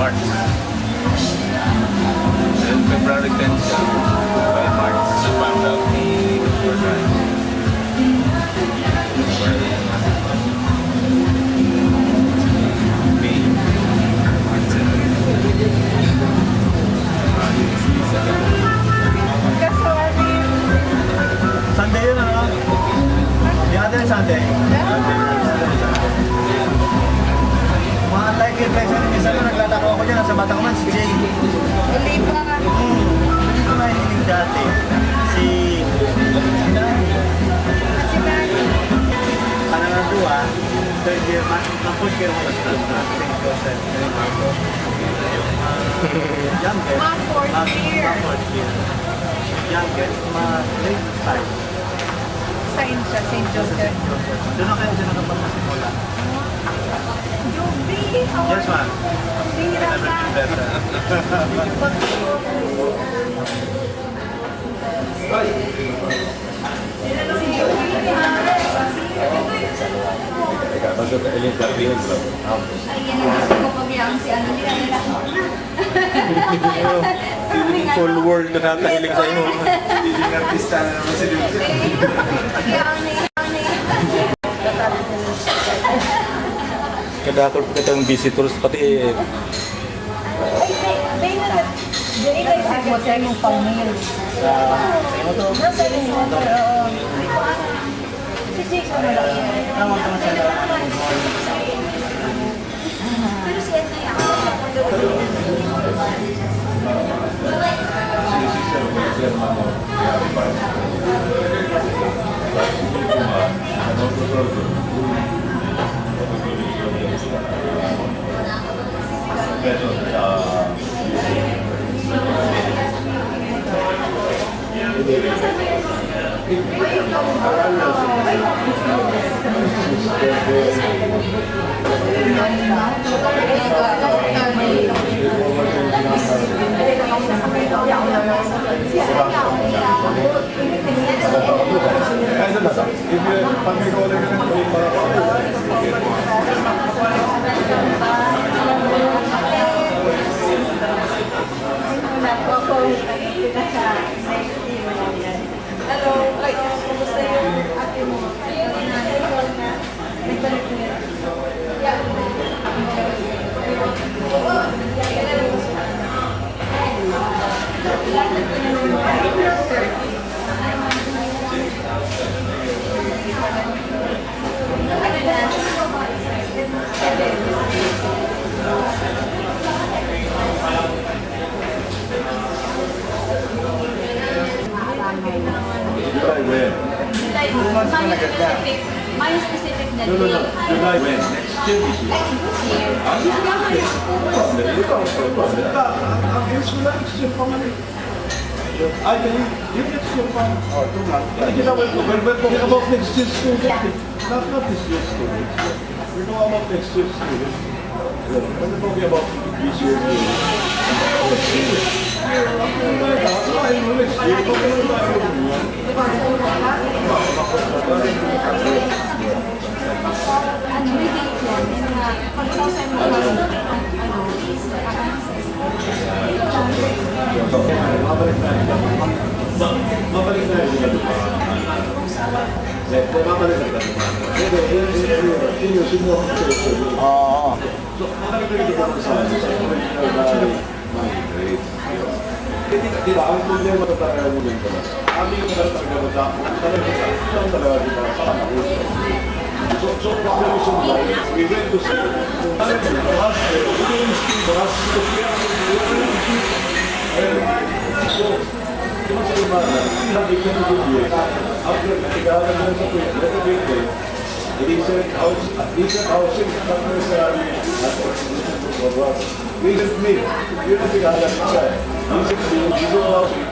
March. Then February 10 siya. By March, na-found out ni Borja. May March 7. Sunday yun, ano? The other Sunday? Mga like yung flex na minsan na nagtatako ako dyan, nasa Batang Man, si Jay. Hindi pa nga. Hindi ko nahihiling dati. Si Nani. Si Nani. Ano na doon, third year, ang-push kayo mga start. Youngest. Mga fourth year. Mga fourth year. Youngest, mga late time. St. Joseph. Doon na kayo siya nakapagpasimula. Jovy, Yes, ma'am. Bira ka. Si Jovy Mijares. Masuk ke Alaine tapi belum. Ayan, gusto ko pabiyang si ano nila. Full world na nakahiling sa iyo. Hindi artista na naman si Dulce. Kadakol kita ng visitors pati Dili kayo sa hotel yung pang-meal. Nasa rin yung hotel, oo. Si Jake sa malaki. Pero si Edna yung hello, kumusta yung ate mo? Nagbalik niya. May specific na No, date. July when? Next year, this year. Ang issue lang, next year pa man. Ay, yung next year pa. Oh, 2 months. We're talking about next year's students. Not this year's students. We're talking about next year's students. We're talking about this year's students. Next year. Next year. Ano, may date yan. Yung pag-usasan mo Mabalik na yun. Mabalik na yun. Oo. So, nakakita ko sa diba, ang problema na talaga mo din pala. Kami yung talaga talaga diba, So, we went to see the hospital. We didn't see the hospital. So, sa Imana, hindi ka nag-ibig. After natigalan mo sa tuwing, nag-ibig, decent housing, necessarily, recent meal. Yun ang tigalan siya. Decent meal, decent housing.